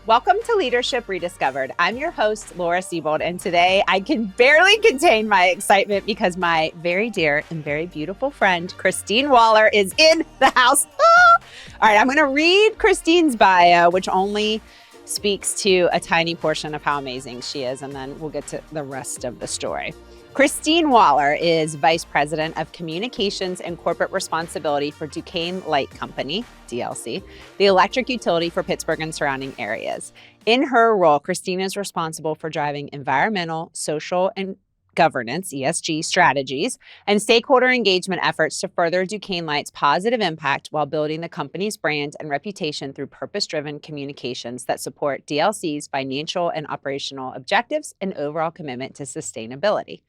Welcome to Leadership Rediscovered. I'm your host, Laura Siebold, and today I can barely contain my excitement because my very dear and very beautiful friend, Christine Waller, is in the house. All right, I'm going to read Christine's bio, which only speaks to a tiny portion of how amazing she is, and then we'll get to the rest of the story. Christine Waller is Vice President of Communications and Corporate Responsibility for Duquesne Light Company, DLC, the electric utility for Pittsburgh and surrounding areas. In her role, Christine is responsible for driving environmental, social, and governance, ESG, strategies, and stakeholder engagement efforts to further Duquesne Light's positive impact while building the company's brand and reputation through purpose-driven communications that support DLC's financial and operational objectives and overall commitment to sustainability.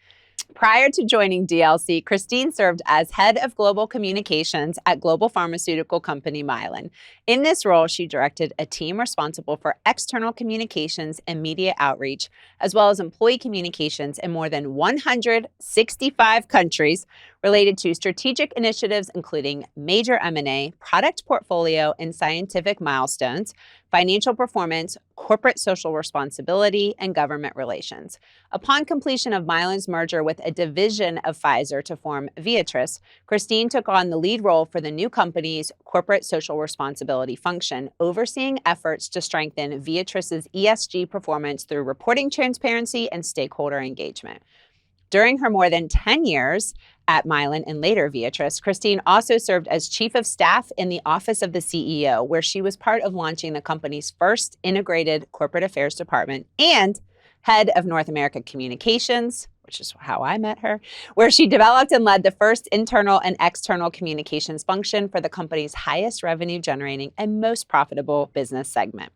Prior to joining DLC, Christine served as head of global communications at global pharmaceutical company Mylan. In this role, she directed a team responsible for external communications and media outreach, as well as employee communications in more than 165 countries related to strategic initiatives including major M&A, product portfolio and scientific milestones, financial performance, corporate social responsibility, and government relations. Upon completion of Mylan's merger with a division of Pfizer to form Viatris, Christine took on the lead role for the new company's corporate social responsibility function, overseeing efforts to strengthen Viatris's ESG performance through reporting transparency and stakeholder engagement. During her more than 10 years at Mylan and later Viatris, Christine also served as Chief of Staff in the Office of the CEO, where she was part of launching the company's first integrated corporate affairs department, and Head of North America Communications, which is how I met her, where she developed and led the first internal and external communications function for the company's highest revenue generating and most profitable business segment.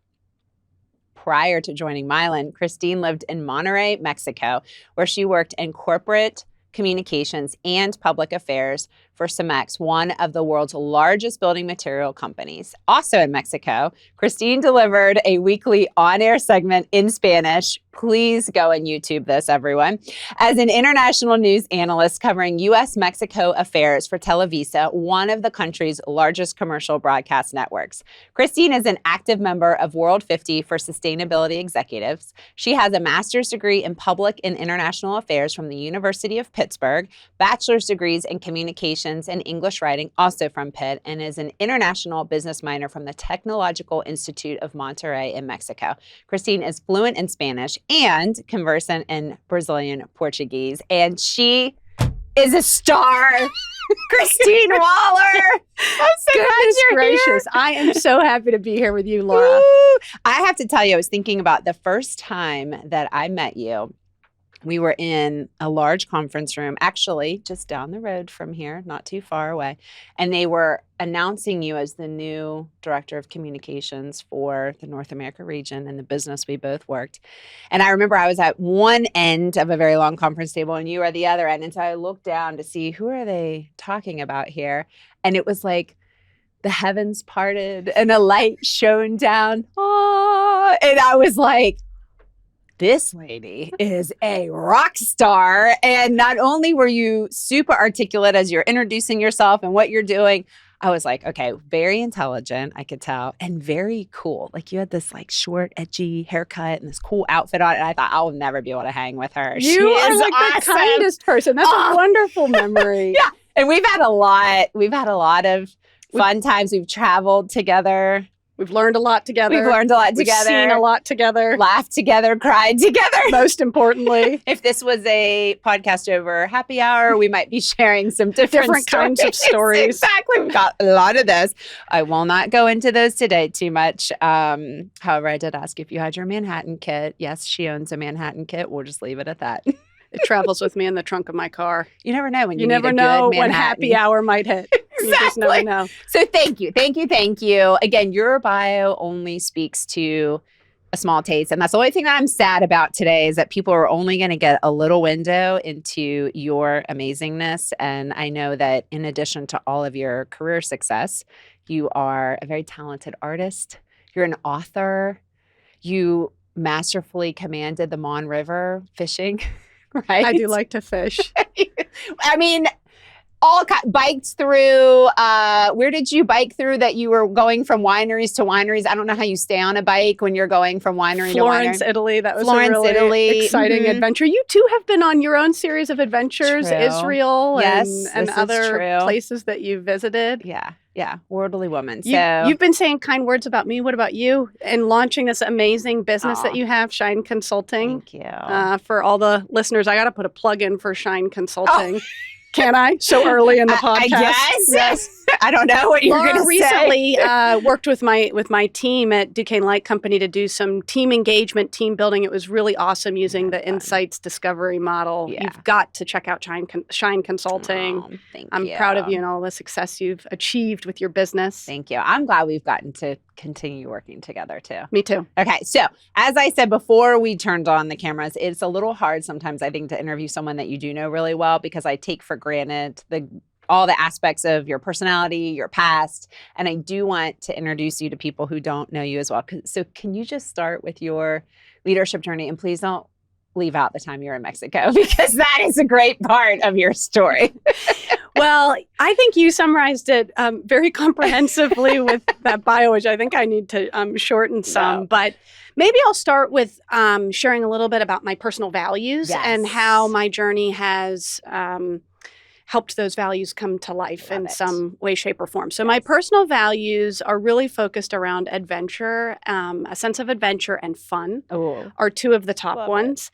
Prior to joining Mylan, Christine lived in Monterrey, Mexico, where she worked in corporate communications and public affairs for Cemex, one of the world's largest building material companies. Also in Mexico, Christine delivered a weekly on-air segment in Spanish. Please go and YouTube this, everyone. As an international news analyst covering U.S.-Mexico affairs for Televisa, one of the country's largest commercial broadcast networks. Christine is an active member of World 50 for Sustainability Executives. She has a master's degree in public and international affairs from the University of Pittsburgh, bachelor's degrees in communications and English writing, also from Pitt, and is an international business minor from the Technological Institute of Monterrey in Mexico. Christine is fluent in Spanish and conversant in Brazilian Portuguese, and she is a star. Christine Waller. I'm so Goodness gracious. here. I am so happy to be here with you, Laura. Woo! I have to tell you, I was thinking about the first time that I met you. We were in a large conference room, actually just down the road from here, not too far away. And they were announcing you as the new director of communications for the North America region and the business we both worked. And I remember I was at one end of a very long conference table and you were at the other end. And so I looked down to see, who are they talking about here? And it was like the heavens parted and a light shone down. Oh, and I was like, this lady is a rock star. And not only were you super articulate as you're introducing yourself and what you're doing, I was like, okay, very intelligent, I could tell, and very cool. Like you had this like short, edgy haircut and this cool outfit on. And I thought, I'll never be able to hang with her. You are like awesome. The kindest person. That's a wonderful memory. Yeah. And we've had a lot of fun times. We've traveled together. We've learned a lot together. We've seen a lot together. Laughed together, cried together. Most importantly. If this was a podcast over happy hour, we might be sharing some different kinds of stories. Exactly. We've got a lot of those. I will not go into those today too much. However, I did ask if you had your Manhattan kit. Yes, she owns a Manhattan kit. We'll just leave it at that. It travels with me in the trunk of my car. You never know when you never know when happy hour might hit. Exactly. You just never know. So thank you. Again, your bio only speaks to a small taste. And that's the only thing that I'm sad about today is that people are only going to get a little window into your amazingness. And I know that in addition to all of your career success, you are a very talented artist. You're an author. You masterfully commanded the Mon River fishing, right? I do like to fish. I mean, biked through. Where did you bike through that you were going from wineries to wineries? I don't know how you stay on a bike when you're going from winery to winery. Florence, Italy. That was a really exciting adventure. You too have been on your own series of adventures, True. Israel Yes, and other places that you visited. Yeah, worldly woman. You've been saying kind words about me. What about you? And launching this amazing business that you have, Shine Consulting. Thank you. For all the listeners, I got to put a plug in for Shine Consulting. Can I? So early in the podcast. I guess. Yes. I don't know what you're going to say. Recently worked with my team at Duquesne Light Company to do some team engagement, team building. It was really awesome using the insights discovery model. Yeah. You've got to check out Shine Consulting. I'm proud of you and all the success you've achieved with your business. Thank you. I'm glad we've gotten to continue working together too. Me too. Okay. So as I said before we turned on the cameras, it's a little hard sometimes, I think, to interview someone that you do know really well because I take for granted all the aspects of your personality, your past. And I do want to introduce you to people who don't know you as well. So can you just start with your leadership journey? And please don't leave out the time you're in Mexico because that is a great part of your story. Well, I think you summarized it very comprehensively with that bio, which I think I need to shorten some. No. But maybe I'll start with sharing a little bit about my personal values and how my journey has helped those values come to life in some way, shape, or form. So my personal values are really focused around adventure, a sense of adventure and fun are two of the top ones.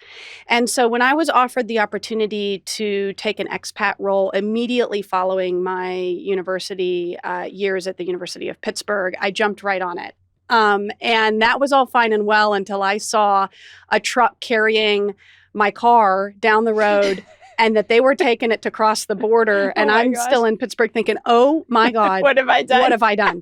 And so when I was offered the opportunity to take an expat role immediately following my university years at the University of Pittsburgh, I jumped right on it. And that was all fine and well until I saw a truck carrying my car down the road and that they were taking it to cross the border. And I'm still in Pittsburgh thinking, oh my God, what have I done? What have I done?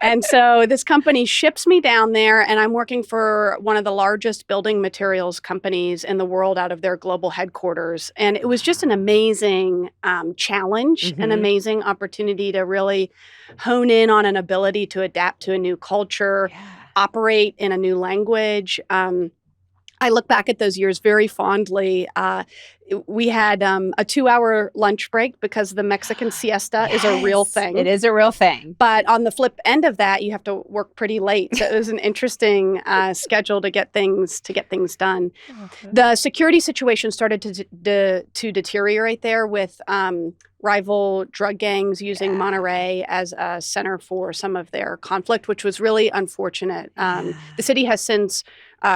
And so this company ships me down there and I'm working for one of the largest building materials companies in the world out of their global headquarters. And it was just an amazing challenge, an amazing opportunity to really hone in on an ability to adapt to a new culture, operate in a new language. I look back at those years very fondly. We had a 2-hour lunch break because the Mexican siesta is a real thing. It is a real thing. But on the flip end of that, you have to work pretty late. So it was an interesting schedule to get things done. Okay. The security situation started to deteriorate there with rival drug gangs using Monterey as a center for some of their conflict, which was really unfortunate. The city has since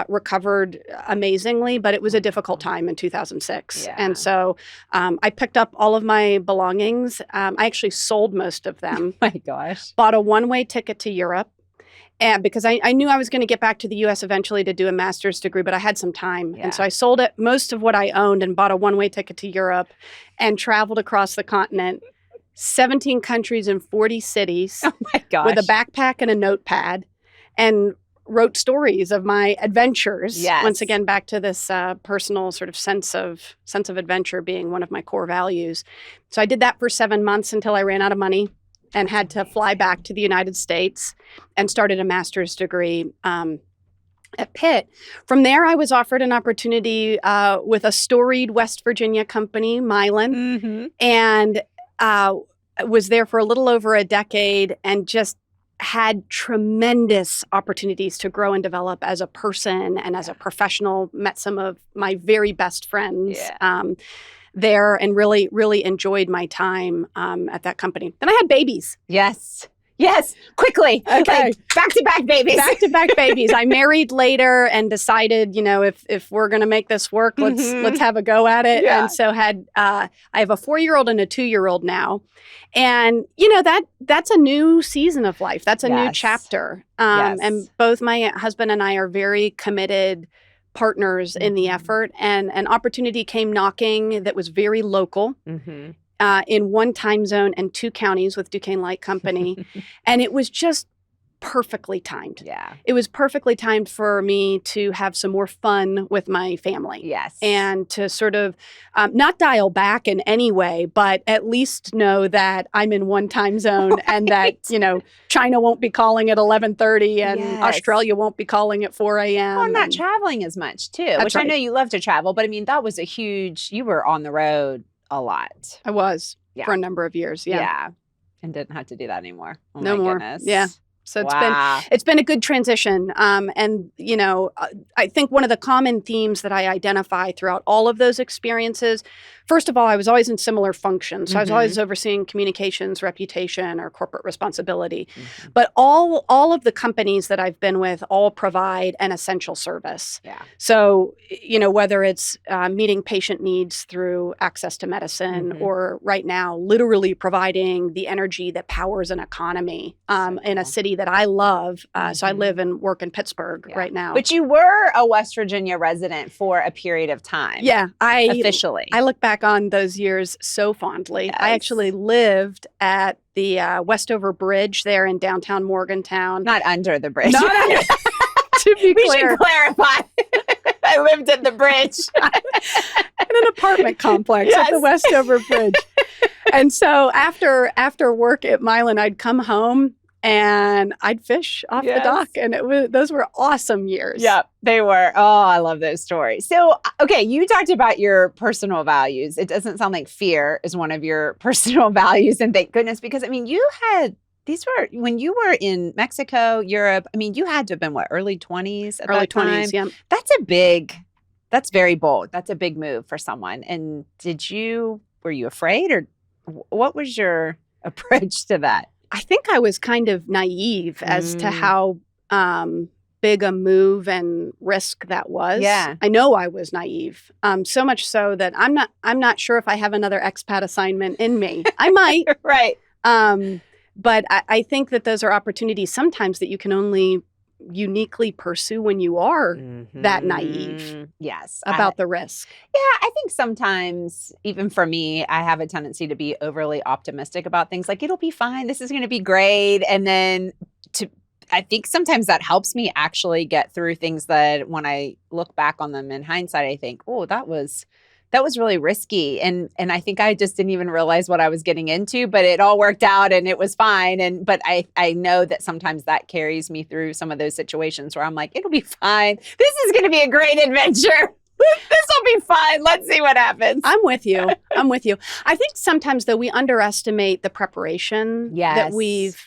recovered amazingly, but it was a difficult time in 2006. Yeah. And so I picked up all of my belongings. I actually sold most of them. My gosh. Bought a one-way ticket to Europe. And because I knew I was going to get back to the U.S. eventually to do a master's degree, but I had some time. Yeah. And so I sold most of what I owned and bought a one-way ticket to Europe and traveled across the continent, 17 countries and 40 cities. Oh my gosh. With a backpack and a notepad, and wrote stories of my adventures. Yes. Once again, back to this personal sort of sense of adventure being one of my core values. So I did that for 7 months until I ran out of money and had to fly back to the United States and started a master's degree at Pitt. From there, I was offered an opportunity with a storied West Virginia company, Mylan, and was there for a little over a decade and just had tremendous opportunities to grow and develop as a person and as a professional. Met some of my very best friends there and really, really enjoyed my time at that company. Then I had babies. Yes, quickly. Okay. Like, back-to-back babies. Back-to-back babies. I married later and decided, if we're going to make this work, let's have a go at it. Yeah. And so I have a 4-year-old and a 2-year-old now. And, that's a new season of life. That's a new chapter. And both my husband and I are very committed partners in the effort. And an opportunity came knocking that was very local. In one time zone and 2 counties with Duquesne Light Company. And it was just perfectly timed. Yeah. It was perfectly timed for me to have some more fun with my family. Yes. And to sort of not dial back in any way, but at least know that I'm in one time zone and that, China won't be calling at 11:30 and Australia won't be calling at 4 a.m. Well, not traveling as much too, which right. I know you love to travel, but I mean, that was you were on the road a lot. I was. for a number of years. Yeah. Yeah. And didn't have to do that anymore. Oh No my more. goodness. Yeah. So Wow. it's been a good transition. And, you know, I think one of the common themes that I identify throughout all of those experiences, first of all, I was always in similar functions. So I was always overseeing communications, reputation, or corporate responsibility. But all of the companies that I've been with all provide an essential service. Yeah. So, you know, whether it's meeting patient needs through access to medicine or right now, literally providing the energy that powers an economy in a city that I love. So I live and work in Pittsburgh right now. But you were a West Virginia resident for a period of time. Yeah. Officially. I look back on those years so fondly. Yes. I actually lived at the Westover Bridge there in downtown Morgantown. Not under the bridge. Not under. To be we clear. should clarify. I lived at the bridge. In an apartment complex at the Westover Bridge. And so after work at Milan, I'd come home and I'd fish off the dock. And those were awesome years. Yeah, they were. Oh, I love those stories. So, okay, you talked about your personal values. It doesn't sound like fear is one of your personal values. And thank goodness, because I mean, these were, when you were in Mexico, Europe, I mean, you had to have been early 20s at that time? Early 20s, yeah. That's very bold. That's a big move for someone. And were you afraid, or what was your approach to that? I think I was kind of naive as to how big a move and risk that was. Yeah. I know I was naive. So much so that I'm not sure if I have another expat assignment in me. I might. Right. But I think that those are opportunities sometimes that you can only uniquely pursue when you are that naive. Yes. About the risk. Yeah, I think sometimes, even for me, I have a tendency to be overly optimistic about things. Like, it'll be fine. This is going to be great. And then I think sometimes that helps me actually get through things that when I look back on them in hindsight, I think, oh, that was really risky. And I think I just didn't even realize what I was getting into, but it all worked out and it was fine. But I know that sometimes that carries me through some of those situations where I'm like, it'll be fine. This is going to be a great adventure. This will be fun. Let's see what happens. I'm with you. I think sometimes, though, we underestimate the preparation that we've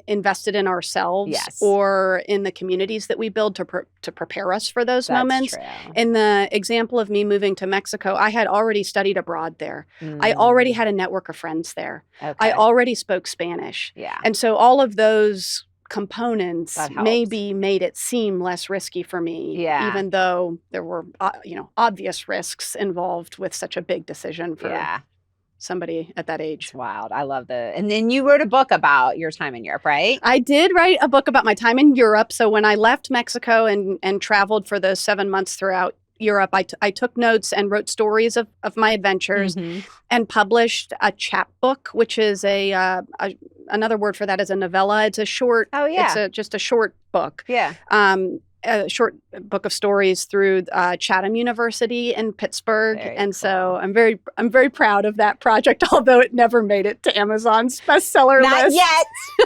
invested in ourselves or in the communities that we build to prepare us for those moments. True. In the example of me moving to Mexico, I had already studied abroad there. I already had a network of friends there. Okay. I already spoke Spanish. Yeah. And so all of those components maybe made it seem less risky for me, even though there were obvious risks involved with such a big decision for somebody at that age. It's wild. I love and then you wrote a book about your time in Europe, right? I did write a book about my time in Europe. So when I left Mexico and traveled for those 7 months throughout Europe, I took notes and wrote stories of my adventures and published a chapbook, which is another word for that is a novella. It's a short, it's just a short book. Yeah. A short book of stories through Chatham University in Pittsburgh. So I'm very proud of that project, although it never made it to Amazon's bestseller list.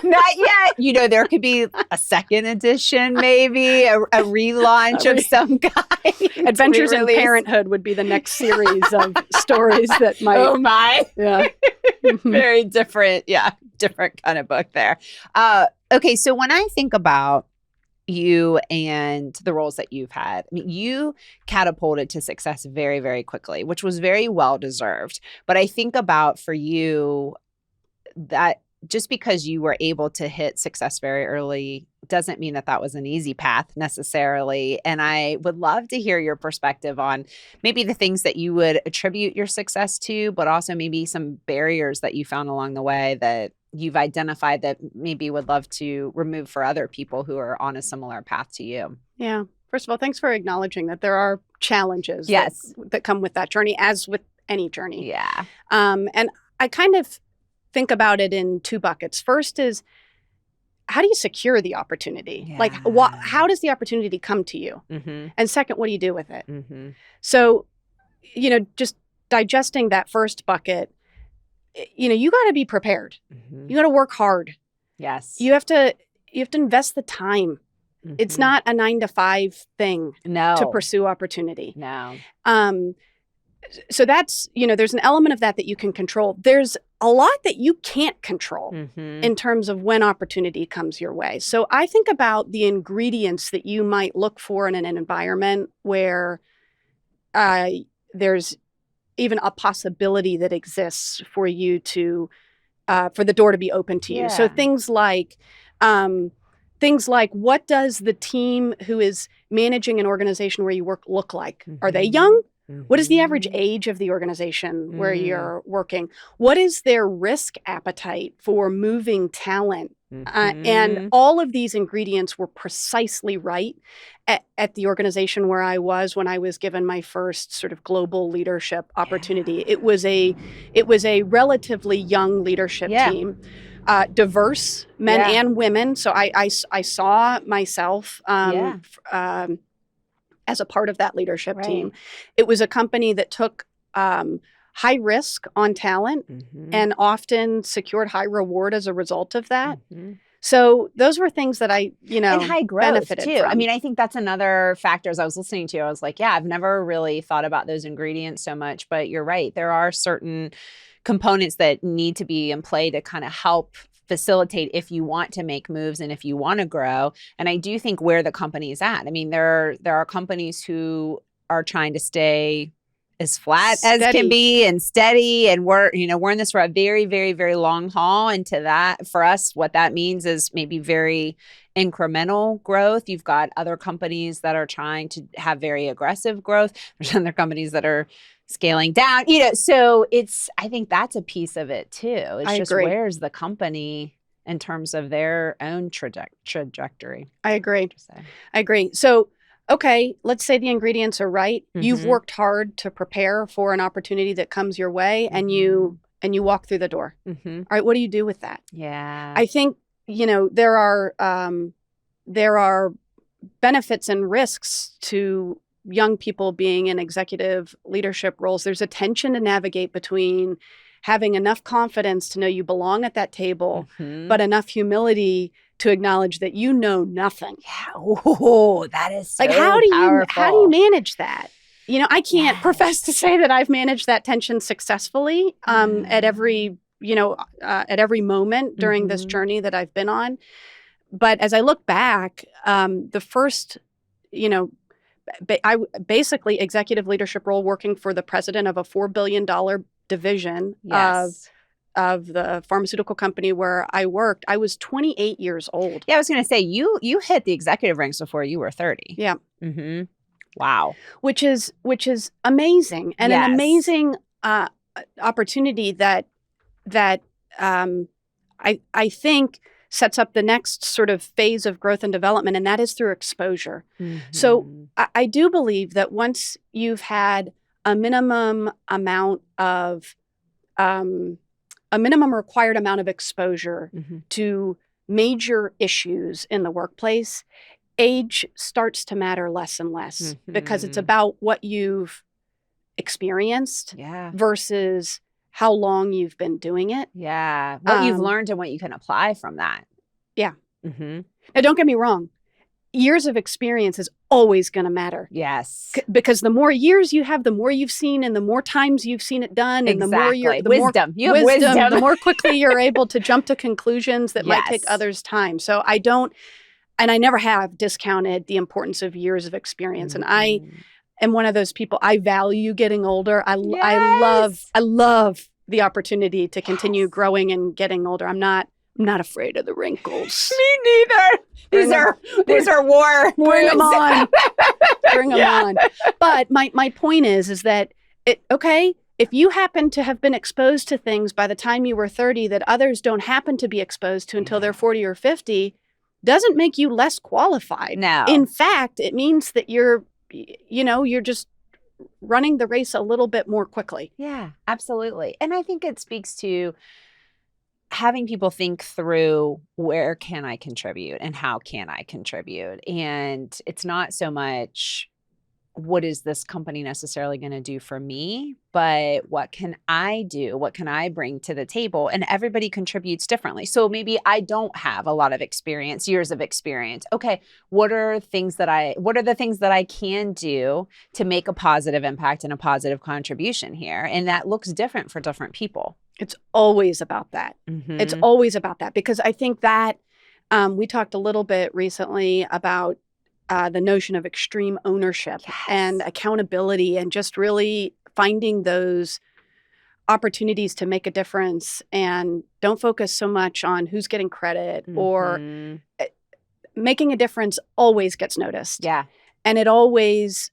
Not yet. You know, there could be a second edition, maybe a relaunch of some kind. Adventures in Parenthood would be the next series of stories that might. Oh my! Yeah, very different. Yeah, different kind of book there. Okay, so when I think about you and the roles that you've had, I mean, you catapulted to success very, very quickly, which was very well deserved. But I think about for you that just because you were able to hit success very early doesn't mean that was an easy path necessarily. And I would love to hear your perspective on maybe the things that you would attribute your success to, but also maybe some barriers that you found along the way that you've identified that maybe would love to remove for other people who are on a similar path to you. Yeah. First of all, thanks for acknowledging that there are challenges that come with that journey, as with any journey. Yeah. And I kind of think about it in two buckets. First is, how do you secure the opportunity? Yeah. Like, how does the opportunity come to you? And second, what do you do with it? So, just digesting that first bucket, you got to be prepared. You got to work hard. Yes. You have to invest the time. It's not a 9 to 5 thing to pursue opportunity. No. So that's, there's an element of that you can control. There's a lot that you can't control in terms of when opportunity comes your way. So I think about the ingredients that you might look for in an environment where there's even a possibility that exists for you to, for the door to be open to you. So things like, what does the team who is managing an organization where you work look like? Are they young? What is the average age of the organization where you're working? What is their risk appetite for moving talent? And all of these ingredients were precisely right at the organization where I was when I was given my first sort of global leadership opportunity. It was a relatively young leadership team. Diverse men and women. So I saw myself as a part of that leadership team. It was a company that took high risk on talent and often secured high reward as a result of that. So those were things that I, and high growth benefited too. from. I mean, I think that's another factor. As I was listening to you, I was like, I've never really thought about those ingredients so much, but you're right. There are certain components that need to be in play to kind of help facilitate if you want to make moves and if you want to grow. And I do think where the company is at. I mean, there are companies who are trying to stay as flat as can be and steady. And we're in this for a very, very, very long haul. And to that, for us, what that means is maybe very incremental growth. You've got other companies that are trying to have very aggressive growth. There's other companies that are scaling down, so I think that's a piece of it too. It's agree. Where's the company in terms of their own trajectory? I agree. So, okay, let's say the ingredients are right. You've worked hard to prepare for an opportunity that comes your way and you walk through the door. All right, what do you do with that? Yeah. I think, there are benefits and risks to young people being in executive leadership roles. There's a tension to navigate between having enough confidence to know you belong at that table, but enough humility to acknowledge that you know nothing. Yeah. Oh, that is so how do powerful. you manage that? I can't profess to say that I've managed that tension successfully at every moment during this journey that I've been on. But as I look back, the first, I basically executive leadership role working for the president of a $4 billion division of the pharmaceutical company where I worked. I was 28 years old. Yeah, I was going to say you hit the executive ranks before you were 30. Yeah. Wow. Which is amazing and an amazing opportunity that I think sets up the next sort of phase of growth and development, and that is through exposure. So I do believe that once you've had a minimum required amount of exposure to major issues in the workplace, age starts to matter less and less because it's about what you've experienced versus how long you've been doing it. Yeah. What you've learned and what you can apply from that. Yeah. Now, don't get me wrong. Years of experience is always going to matter. Yes. Because the more years you have, the more you've seen and the more times you've seen it done. And the more you have wisdom, the more quickly you're able to jump to conclusions that might take others time. So I never have discounted the importance of years of experience. And I am one of those people. I value getting older. I love the opportunity to continue growing and getting older. I'm not afraid of the wrinkles. Me neither. These are war. Bring them on. Bring them on. But my point is that if you happen to have been exposed to things by the time you were 30 that others don't happen to be exposed to until they're 40 or 50, doesn't make you less qualified. No. In fact, it means that you're just running the race a little bit more quickly. Yeah, absolutely. And I think it speaks to having people think through where can I contribute and how can I contribute? And it's not so much what is this company necessarily going to do for me? But what can I do? What can I bring to the table? And everybody contributes differently. So maybe I don't have a lot of experience, years of experience. Okay, what are the things that I can do to make a positive impact and a positive contribution here? And that looks different for different people. It's always about that. Mm-hmm. It's always about that, because I think that we talked a little bit recently about the notion of extreme ownership and accountability, and just really finding those opportunities to make a difference, and don't focus so much on who's getting credit, or making a difference always gets noticed. Yeah. And it always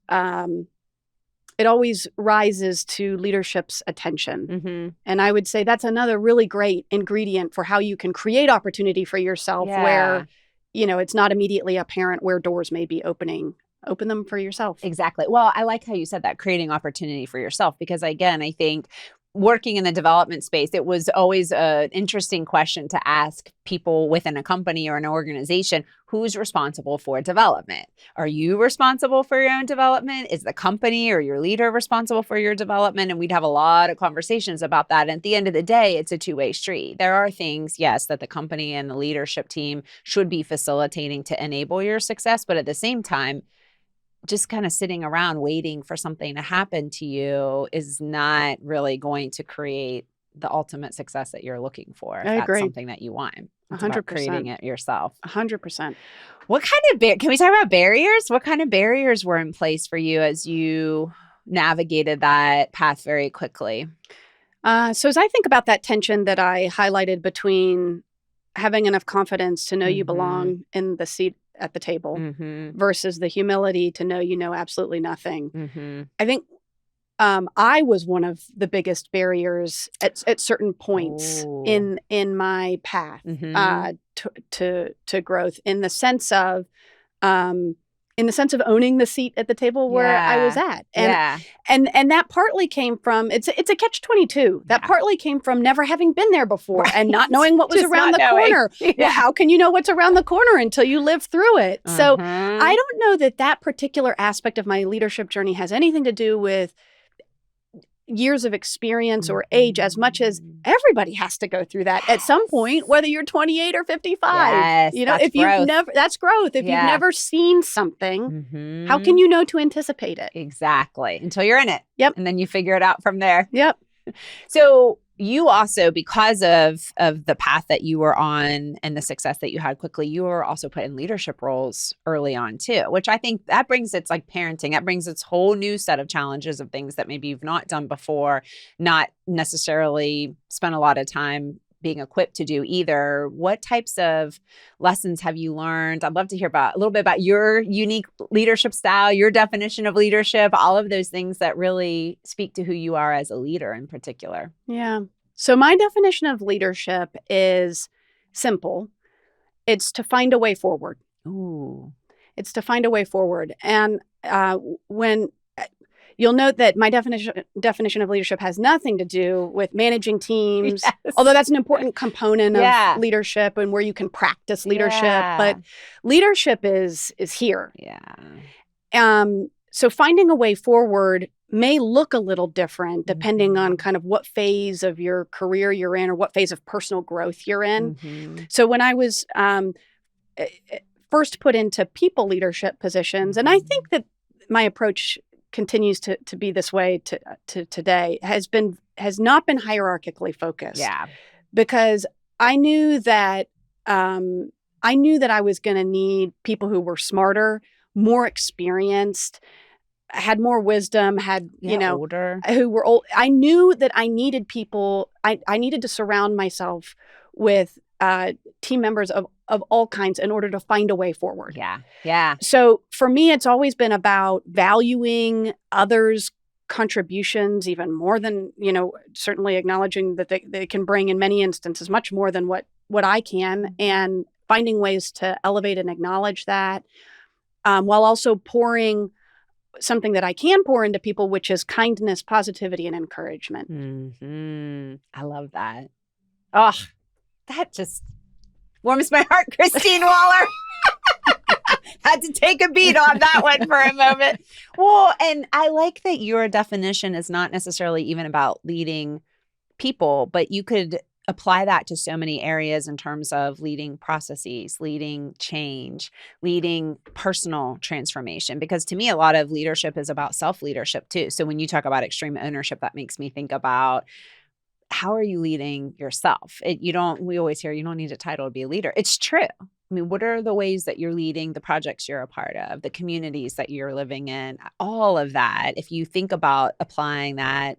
rises to leadership's attention. Mm-hmm. And I would say that's another really great ingredient for how you can create opportunity for yourself, where it's not immediately apparent where doors may be opening. Open them for yourself. Exactly. Well, I like how you said that, creating opportunity for yourself, because again, I think working in the development space, it was always an interesting question to ask people within a company or an organization: who's responsible for development? Are you responsible for your own development? Is the company or your leader responsible for your development? And we'd have a lot of conversations about that. And at the end of the day, it's a two-way street. There are things, yes, that the company and the leadership team should be facilitating to enable your success. But at the same time, just kind of sitting around waiting for something to happen to you is not really going to create the ultimate success that you're looking for. If that's something that you want. It's 100%. About creating it yourself. 100%. What kind of can we talk about barriers? What kind of barriers were in place for you as you navigated that path very quickly? So as I think about that tension that I highlighted between having enough confidence to know you belong in the seat at the table versus the humility to know you know absolutely nothing. I think I was one of the biggest barriers at certain points in my path to growth, in the sense of owning the seat at the table where I was at. And that partly came from, it's a catch-22. That partly came from never having been there before and not knowing what was around the corner. Well, how can you know what's around the corner until you live through it? So I don't know that particular aspect of my leadership journey has anything to do with years of experience or age, as much as everybody has to go through that at some point, whether you're 28 or 55. If you've never, that's growth. If you've never seen something, how can you know to anticipate it? Exactly. Until you're in it. Yep. And then you figure it out from there. Yep. So you also, because of the path that you were on and the success that you had quickly, you were also put in leadership roles early on too, which I think that brings, it's like parenting, that brings its whole new set of challenges of things that maybe you've not done before, not necessarily spent a lot of time being equipped to do either. What types of lessons have you learned? I'd love to hear a little bit about your unique leadership style, your definition of leadership, all of those things that really speak to who you are as a leader in particular. Yeah. So my definition of leadership is simple. It's to find a way forward. Ooh. It's to find a way forward. And when you'll note that my definition of leadership has nothing to do with managing teams, although that's an important component of leadership and where you can practice leadership. But leadership is here. Yeah. So finding a way forward may look a little different depending on kind of what phase of your career you're in or what phase of personal growth you're in. So when I was first put into people leadership positions, and I think that my approach continues to be this way to today, has not been hierarchically focused. Yeah. Because I knew that I was going to need people who were smarter, more experienced, had more wisdom, older, who were old. I knew that I needed people. I needed to surround myself with team members of all kinds in order to find a way forward. Yeah. Yeah. So for me, it's always been about valuing others' contributions even more than, certainly acknowledging that they can bring in many instances much more than what I can, and finding ways to elevate and acknowledge that, while also pouring something that I can pour into people, which is kindness, positivity, and encouragement. I love that. Oh, that just warms my heart, Christine Waller. Had to take a beat on that one for a moment. Well, and I like that your definition is not necessarily even about leading people, but you could apply that to so many areas in terms of leading processes, leading change, leading personal transformation. Because to me, a lot of leadership is about self-leadership too. So when you talk about extreme ownership, that makes me think about how are you leading yourself? We always hear you don't need a title to be a leader. It's true. I mean, what are the ways that you're leading the projects you're a part of, the communities that you're living in, all of that? If you think about applying that,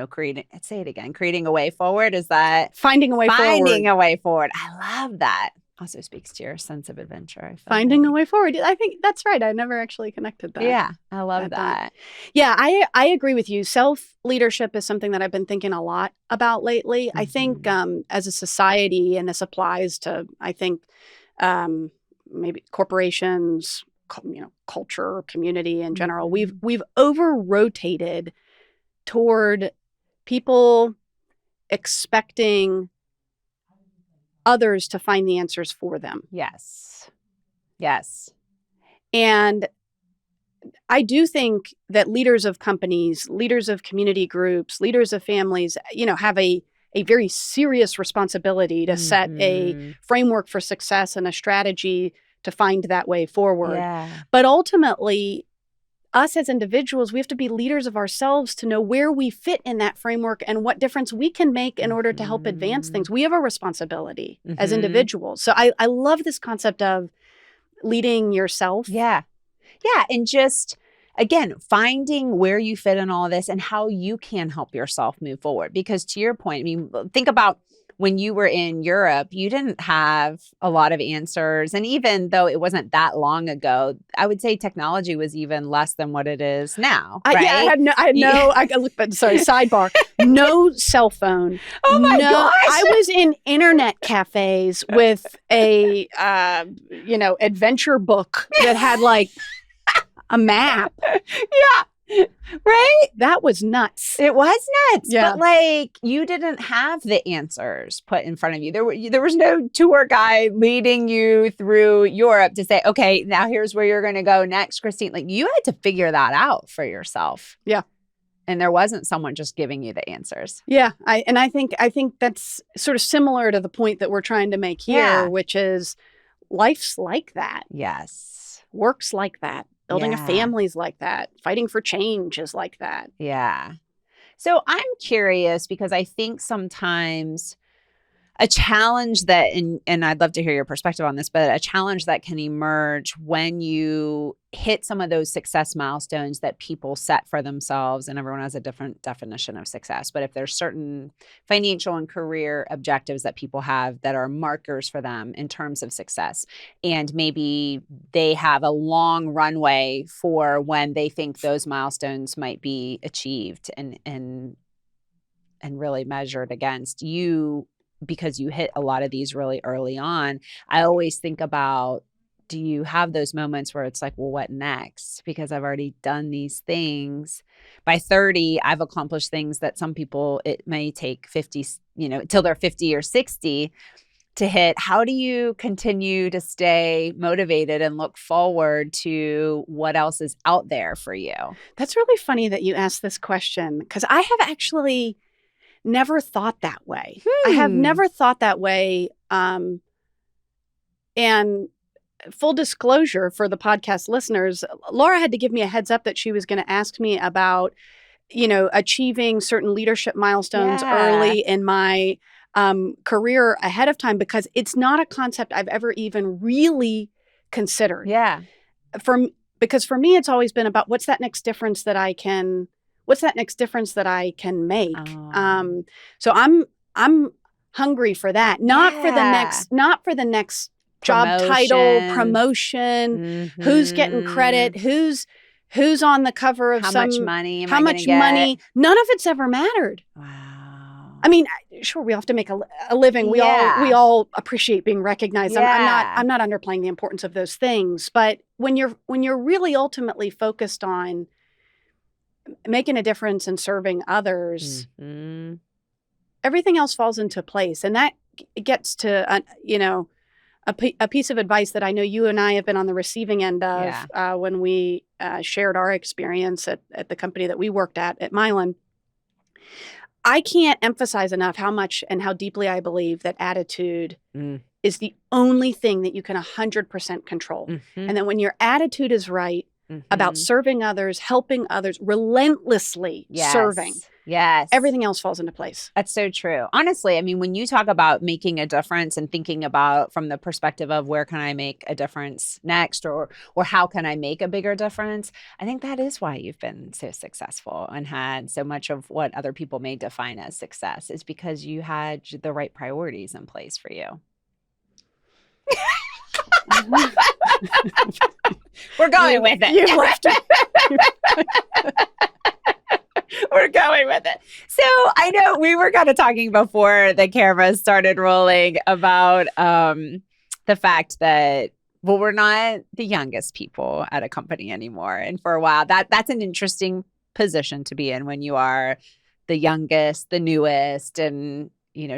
creating a way forward, is that Finding a way forward. Finding a way forward. I love that. Also speaks to your sense of adventure. Finding a way forward. I think that's right. I never actually connected that. Yeah, I love that. Yeah, I agree with you. Self-leadership is something that I've been thinking a lot about lately. I think as a society, and this applies to, I think, maybe corporations, culture, community in general, we've over-rotated toward people expecting others to find the answers for them. Yes. And I do think that leaders of companies, leaders of community groups, leaders of families, have a very serious responsibility to set a framework for success and a strategy to find that way forward. Yeah. But ultimately, us as individuals, we have to be leaders of ourselves to know where we fit in that framework and what difference we can make in order to help advance things. We have a responsibility as individuals. So I love this concept of leading yourself. Yeah. And just, again, finding where you fit in all of this and how you can help yourself move forward. Because to your point, I mean, think about when you were in Europe, you didn't have a lot of answers. And even though it wasn't that long ago, I would say technology was even less than what it is now. Right? Sidebar, no cell phone. Oh my gosh. I was in internet cafes with a, adventure book that had like a map. Yeah. Right? That was nuts. It was nuts. Yeah. But you didn't have the answers put in front of you. There was no tour guide leading you through Europe to say, okay, now here's where you're going to go next, Christine. You had to figure that out for yourself. Yeah. And there wasn't someone just giving you the answers. Yeah. I think that's sort of similar to the point that we're trying to make here, which is life's like that. Yes. Work's like that. Building a family's like that. Fighting for change is like that. Yeah. So I'm curious because I think sometimes a challenge that, and I'd love to hear your perspective on this, but a challenge that can emerge when you hit some of those success milestones that people set for themselves, and everyone has a different definition of success, but if there's certain financial and career objectives that people have that are markers for them in terms of success, and maybe they have a long runway for when they think those milestones might be achieved and really measured against you, because you hit a lot of these really early on. I always think about, do you have those moments where it's like, well, what next? Because I've already done these things. By 30, I've accomplished things that some people, it may take 50, till they're 50 or 60 to hit. How do you continue to stay motivated and look forward to what else is out there for you? That's really funny that you asked this question, because I have actually never thought that way. I have never thought that way. And full disclosure for the podcast listeners, Laura had to give me a heads up that she was going to ask me about, achieving certain leadership milestones early in my career ahead of time, because it's not a concept I've ever even really considered. Yeah. Because for me, it's always been about what's that next difference that I can make. Oh. So I'm hungry for that. Not for the next job title, promotion, who's getting credit, who's on the cover of how much money. None of it's ever mattered. Wow. I mean, sure, we have to make a living. We all appreciate being recognized. Yeah. I'm not underplaying the importance of those things, but when you're really ultimately focused on making a difference and serving others, everything else falls into place. And that gets to, a piece of advice that I know you and I have been on the receiving end of when we shared our experience at the company that we worked at Mylan. I can't emphasize enough how much and how deeply I believe that attitude is the only thing that you can 100% control. Mm-hmm. And that when your attitude is right about serving others, helping others, relentlessly serving, everything else falls into place. That's so true. Honestly, I mean, when you talk about making a difference and thinking about from the perspective of where can I make a difference next, or how can I make a bigger difference, I think that is why you've been so successful and had so much of what other people may define as success, is because you had the right priorities in place for you. We're going with it. You left it. We're going with it. So I know we were kind of talking before the cameras started rolling about the fact that, well, we're not the youngest people at a company anymore. And for a while, that's an interesting position to be in when you are the youngest, the newest, and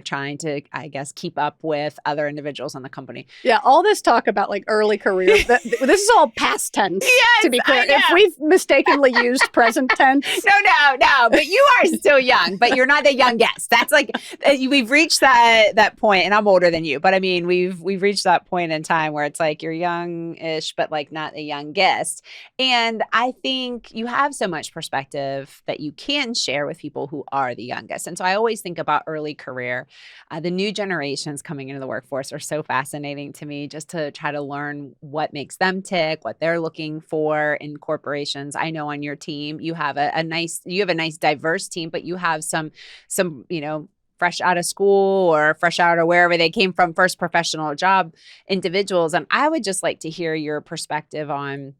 trying to, I guess, keep up with other individuals in the company. Yeah, all this talk about like early careers, this is all past tense, to be clear. If we've mistakenly used present tense. No, but you are still young, but you're not the youngest. That's like, we've reached that point, and I'm older than you, but I mean, we've reached that point in time where it's like you're young-ish, but like not the youngest. And I think you have so much perspective that you can share with people who are the youngest. And so I always think about early career. The new generations coming into the workforce are so fascinating to me, just to try to learn what makes them tick, what they're looking for in corporations. I know on your team, you have a nice diverse team, but you have some fresh out of school or fresh out of wherever they came from, first professional job individuals. And I would just like to hear your perspective on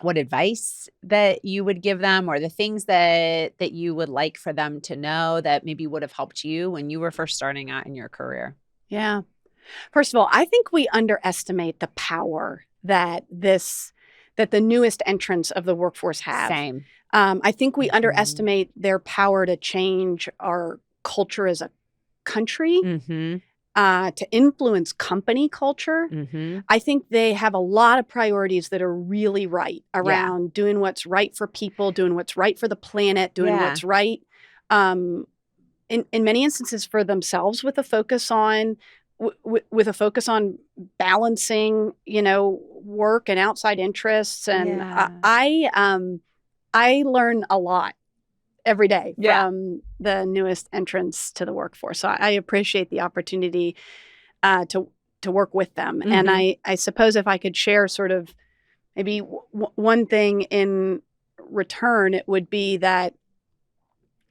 what advice that you would give them, or the things that you would like for them to know that maybe would have helped you when you were first starting out in your career. Yeah. First of all, I think we underestimate the power that the newest entrants of the workforce have. Same. I think we underestimate their power to change our culture as a country. To influence company culture. I think they have a lot of priorities that are really right around doing what's right for people, doing what's right for the planet, doing what's right in many instances for themselves, with a focus on balancing, work and outside interests. And I learn a lot every day from the newest entrants to the workforce. So I appreciate the opportunity to work with them. And I suppose if I could share sort of maybe one thing in return, it would be that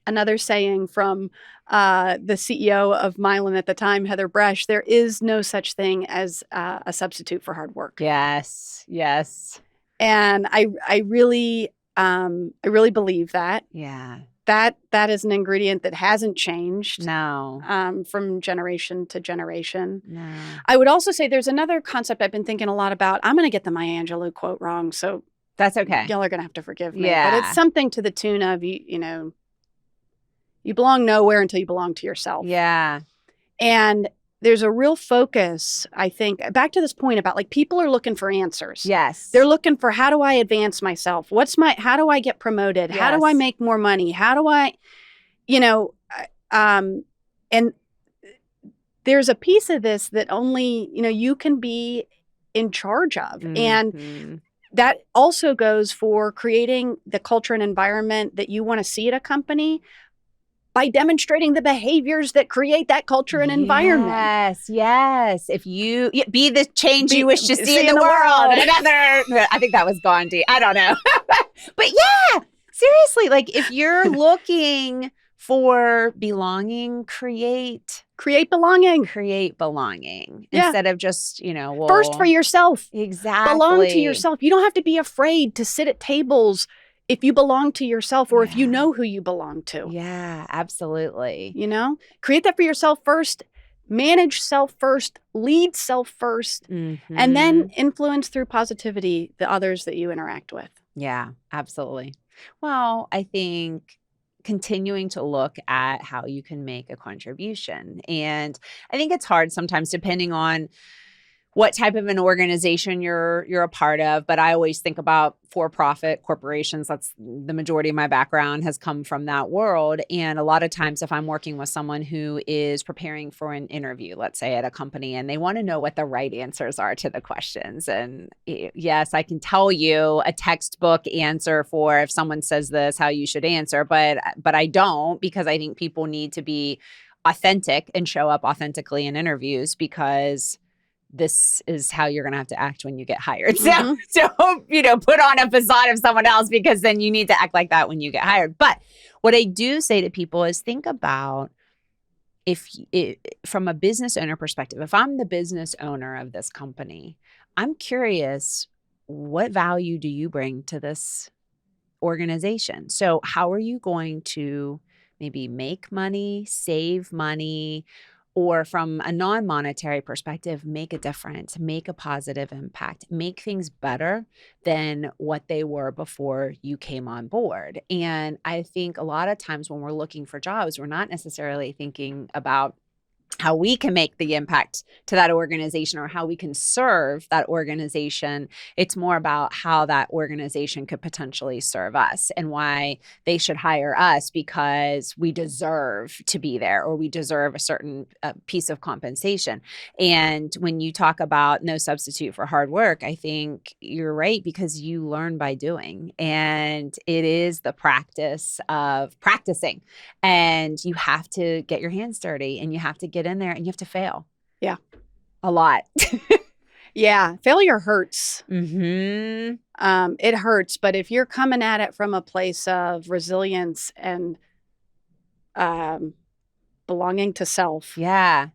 another saying from the CEO of Mylan at the time, Heather Bresch, there is no such thing as a substitute for hard work. Yes. And I really believe that. Yeah. That is an ingredient that hasn't changed. No. From generation to generation. No. I would also say there's another concept I've been thinking a lot about. I'm going to get the Maya Angelou quote wrong, so that's okay. Y'all are going to have to forgive me. Yeah. But it's something to the tune of, you belong nowhere until you belong to yourself. Yeah. And there's a real focus, I think, back to this point about like people are looking for answers. Yes. They're looking for, how do I advance myself? How do I get promoted? Yes. How do I make more money? How do I, and there's a piece of this that only, you can be in charge of. And that also goes for creating the culture and environment that you want to see at a company, by demonstrating the behaviors that create that culture and environment. Yes. If you be the change you wish to see in the world. I think that was Gandhi. I don't know. But yeah, seriously, like if you're looking for belonging, create belonging. Create belonging instead of just, first for yourself. Exactly. Belong to yourself. You don't have to be afraid to sit at tables if you belong to yourself, or if you know who you belong to. Yeah, absolutely. Create that for yourself first, manage self first, lead self first, and then influence through positivity the others that you interact with. Yeah, absolutely. Well, I think continuing to look at how you can make a contribution. And I think it's hard sometimes, depending on what type of an organization you're a part of, but I always think about for-profit corporations. That's the majority of my background has come from that world. And a lot of times if I'm working with someone who is preparing for an interview, let's say at a company, and they want to know what the right answers are to the questions. And yes, I can tell you a textbook answer for if someone says this, how you should answer, but I don't, because I think people need to be authentic and show up authentically in interviews, because this is how you're going to have to act when you get hired. So, put on a facade of someone else, because then you need to act like that when you get hired. But what I do say to people is think about from a business owner perspective, if I'm the business owner of this company, I'm curious, what value do you bring to this organization? So how are you going to maybe make money, save money, or from a non-monetary perspective, make a difference, make a positive impact, make things better than what they were before you came on board? And I think a lot of times when we're looking for jobs, we're not necessarily thinking about how we can make the impact to that organization or how we can serve that organization. It's more about how that organization could potentially serve us and why they should hire us, because we deserve to be there or we deserve a certain piece of compensation. And when you talk about no substitute for hard work, I think you're right, because you learn by doing, and it is the practice of practicing, and you have to get your hands dirty and you have to get in there and you have to fail. Yeah. A lot. Yeah. Failure hurts. Mm-hmm. It hurts. But if you're coming at it from a place of resilience and belonging to self, yeah,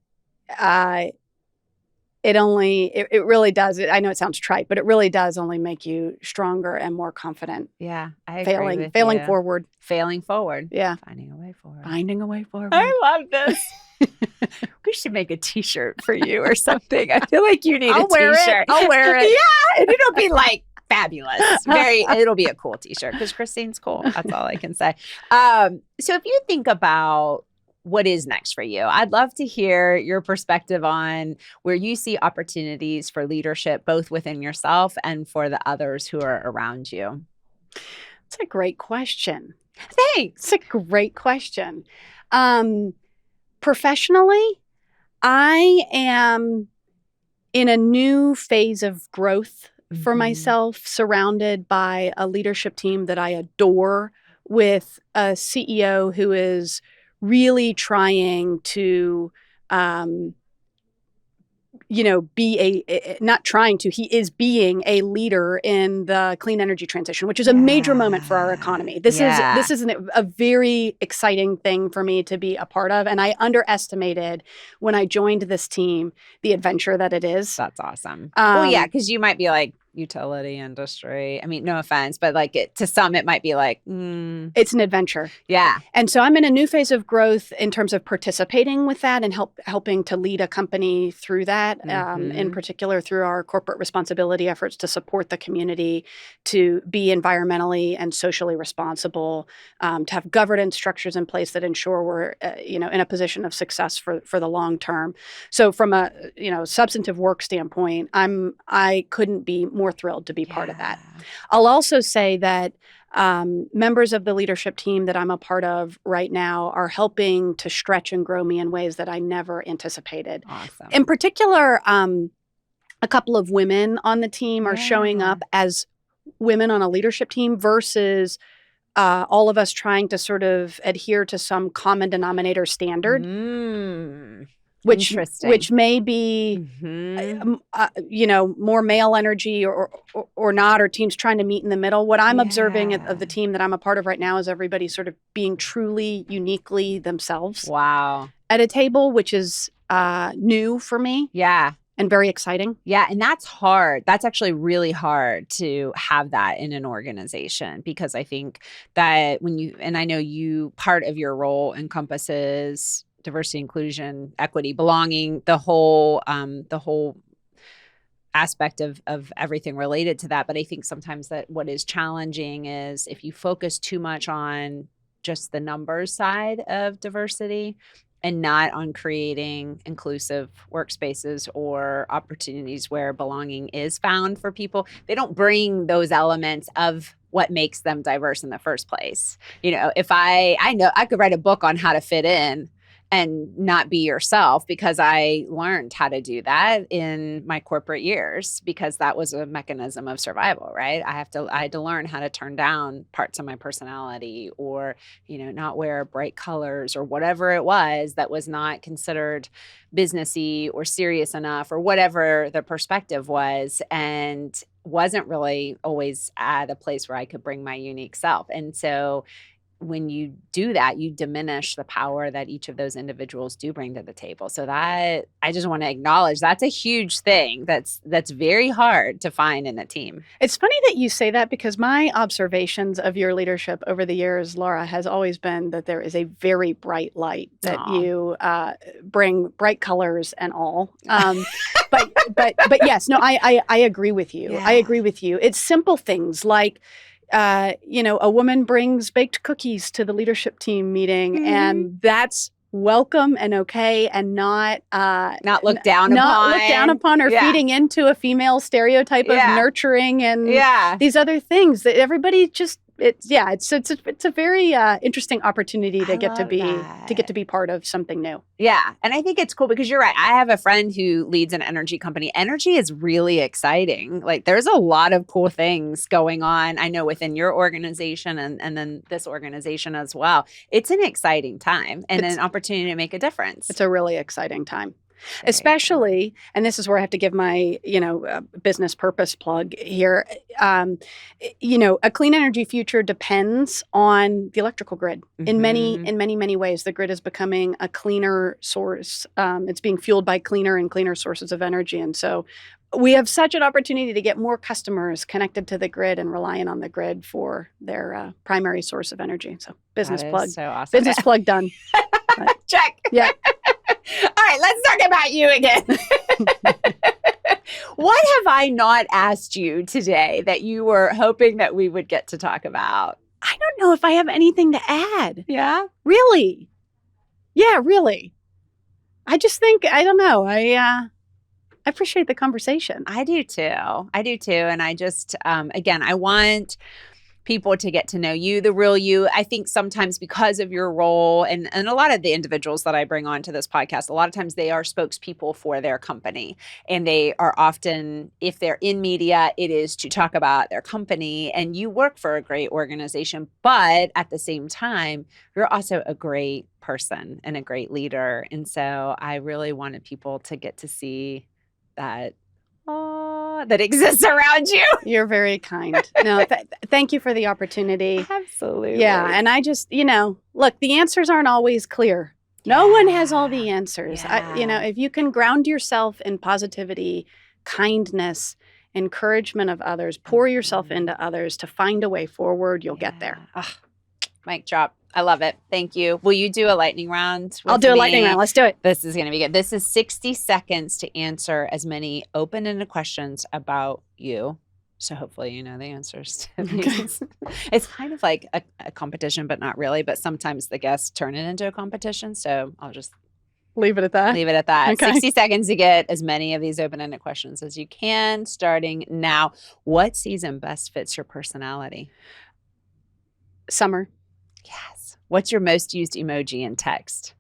it really does. I know it sounds trite, but it really does only make you stronger and more confident. Yeah. I agree with failing you. forward. Failing forward. Yeah. Finding a way forward. Finding a way forward. I love this. We should make a t-shirt for you or something. I feel like you need a t-shirt. I'll wear it. Yeah. And it'll be like fabulous. It'll be a cool t-shirt because Christine's cool. That's all I can say. So if you think about what is next for you, I'd love to hear your perspective on where you see opportunities for leadership, both within yourself and for the others who are around you. It's a great question. Thanks. It's a great question. Professionally, I am in a new phase of growth for myself, surrounded by a leadership team that I adore, with a CEO who is really trying to, he is being a leader in the clean energy transition, which is a major moment for our economy. This is a very exciting thing for me to be a part of. And I underestimated when I joined this team the adventure that it is. That's awesome. Well, yeah, because you might be like, utility industry. I mean, no offense, but like to some, it might be like, it's an adventure. Yeah. And so I'm in a new phase of growth in terms of participating with that and helping to lead a company through that, in particular through our corporate responsibility efforts to support the community, to be environmentally and socially responsible, to have governance structures in place that ensure we're, in a position of success for the long term. So from a, substantive work standpoint, I couldn't be more thrilled to be part of that. I'll also say that members of the leadership team that I'm a part of right now are helping to stretch and grow me in ways that I never anticipated. Awesome. In particular, a couple of women on the team are showing up as women on a leadership team versus all of us trying to sort of adhere to some common denominator standard. Which may be, more male energy or not, or teams trying to meet in the middle. What I'm observing of the team that I'm a part of right now is everybody sort of being truly, uniquely themselves. Wow. At a table, which is new for me. Yeah. And very exciting. Yeah. And that's hard. That's actually really hard to have that in an organization, because I think that I know part of your role encompasses diversity, inclusion, equity, belonging, the whole aspect of everything related to that. But I think sometimes that what is challenging is if you focus too much on just the numbers side of diversity and not on creating inclusive workspaces or opportunities where belonging is found for people. They don't bring those elements of what makes them diverse in the first place. If I know I could write a book on how to fit in and not be yourself, because I learned how to do that in my corporate years, because that was a mechanism of survival, right? I had to learn how to turn down parts of my personality, or, not wear bright colors or whatever it was that was not considered businessy or serious enough, or whatever the perspective was, and wasn't really always at a place where I could bring my unique self. And so when you do that, you diminish the power that each of those individuals do bring to the table. So that, I just want to acknowledge, that's a huge thing that's very hard to find in a team. It's funny that you say that, because my observations of your leadership over the years, Laura, has always been that there is a very bright light, that you bring bright colors and all. But yes, no, I agree with you. Yeah. I agree with you. It's simple things like, a woman brings baked cookies to the leadership team meeting, and that's welcome and okay, and not looked down upon, or feeding into a female stereotype of nurturing and these other things that everybody just. It's a very interesting opportunity to get to be part of something new. Yeah, and I think it's cool because you're right. I have a friend who leads an energy company. Energy is really exciting. Like, there's a lot of cool things going on. I know within your organization and then this organization as well. It's an exciting time and an opportunity to make a difference. It's a really exciting time. Especially, and this is where I have to give my, business purpose plug here. A clean energy future depends on the electrical grid in many ways. The grid is becoming a cleaner source. It's being fueled by cleaner and cleaner sources of energy. And so we have such an opportunity to get more customers connected to the grid and relying on the grid for their primary source of energy. So business plug. So awesome. Business plug done. Check. Yeah. All right, let's talk about you again. What have I not asked you today that you were hoping that we would get to talk about? I don't know if I have anything to add. Yeah? Really? Yeah, really. I just think, I don't know. I appreciate the conversation. I do too. And I just, again, I want people to get to know you, the real you. I think sometimes because of your role and a lot of the individuals that I bring on to this podcast, a lot of times they are spokespeople for their company. And they are often, if they're in media, it is to talk about their company. And you work for a great organization, but at the same time, you're also a great person and a great leader. And so I really wanted people to get to see that that exists around you. You're very kind. No, thank you for the opportunity. Absolutely. Yeah. And I just, look, the answers aren't always clear. No one has all the answers. Yeah. If you can ground yourself in positivity, kindness, encouragement of others, pour yourself into others to find a way forward, you'll get there. Mic drop. I love it. Thank you. Will you do a lightning round? I'll do a lightning round. Let's do it. This is going to be good. This is 60 seconds to answer as many open-ended questions about you. So hopefully you know the answers to these. It's kind of like a competition, but not really. But sometimes the guests turn it into a competition. So I'll just leave it at that. Okay. 60 seconds to get as many of these open-ended questions as you can, starting now. What season best fits your personality? Summer. Yes. What's your most used emoji in text?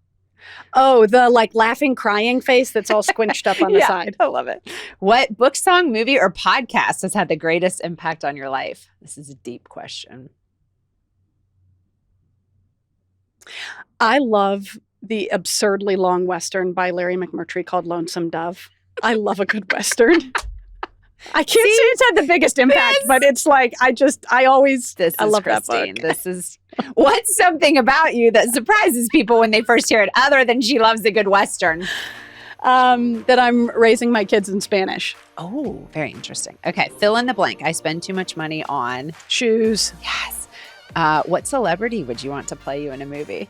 Oh, the laughing, crying face that's all squinched up on the side. I love it. What book, song, movie, or podcast has had the greatest impact on your life? This is a deep question. I love the absurdly long Western by Larry McMurtry called Lonesome Dove. I love a good Western. I can't say it's had the biggest impact, but it's like, I love Christine. that book. This is, what's something about you that surprises people when they first hear it, other than she loves a good Western? That I'm raising my kids in Spanish. Oh, very interesting. Okay, fill in the blank. I spend too much money on shoes. Yes. What celebrity would you want to play you in a movie?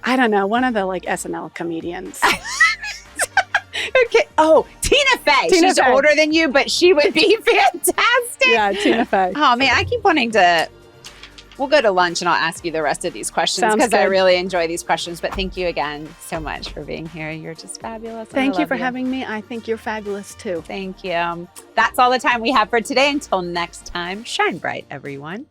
I don't know. One of the SNL comedians. Okay. Oh, Tina Fey. She's older than you, but she would be fantastic. Yeah, Tina Fey. Oh, man, I keep wanting to We'll go to lunch and I'll ask you the rest of these questions because I really enjoy these questions. But thank you again so much for being here. You're just fabulous. Thank you for having me. I think you're fabulous too. Thank you. That's all the time we have for today. Until next time, shine bright, everyone.